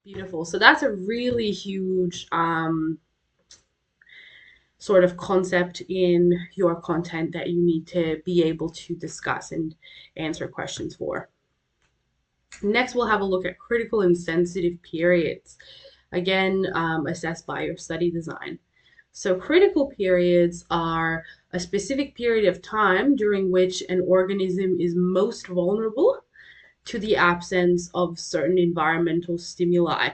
Beautiful. So that's a really huge sort of concept in your content that you need to be able to discuss and answer questions for. Next, we'll have a look at critical and sensitive periods, again, assessed by your study design. So, critical periods are a specific period of time during which an organism is most vulnerable to the absence of certain environmental stimuli.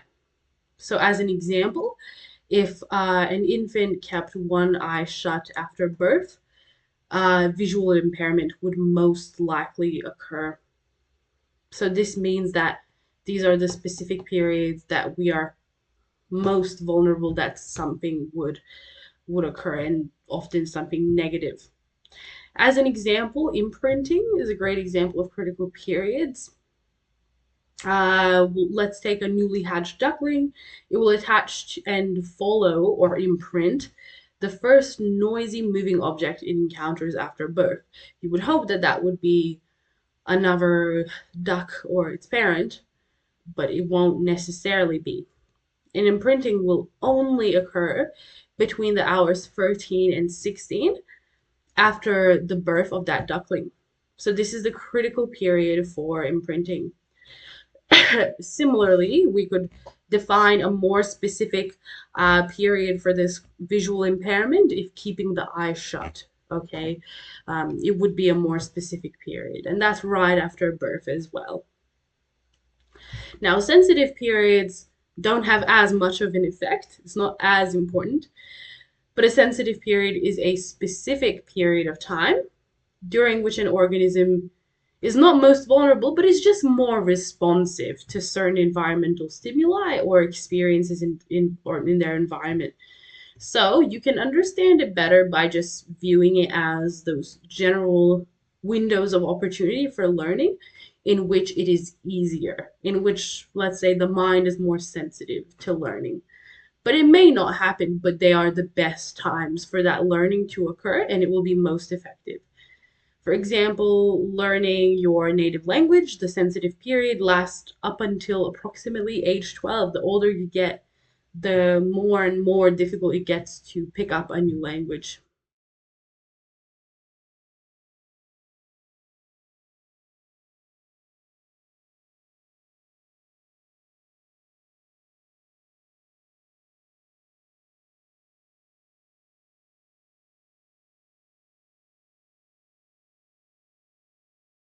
So, as an example, if an infant kept one eye shut after birth, visual impairment would most likely occur. So this means that these are the specific periods that we are most vulnerable that something would occur, and often something negative. As an example, imprinting is a great example of critical periods. Let's take a newly hatched duckling. It will attach and follow or imprint the first noisy moving object it encounters after birth. You would hope that that would be another duck or its parent, but it won't necessarily be. And imprinting will only occur between the hours 13 and 16 after the birth of that duckling. So this is the critical period for imprinting. Similarly, we could define a more specific period for this visual impairment if keeping the eye shut. Okay, it would be a more specific period, and that's right after birth as well. Now, sensitive periods don't have as much of an effect, it's not as important, but a sensitive period is a specific period of time during which an organism is not most vulnerable, but is just more responsive to certain environmental stimuli or experiences in their environment. So you can understand it better by just viewing it as those general windows of opportunity for learning in which it is easier, in which, let's say, the mind is more sensitive to learning. But it may not happen, but they are the best times for that learning to occur and it will be most effective. For example, learning your native language, the sensitive period lasts up until approximately age 12. The older you get, the more and more difficult it gets to pick up a new language.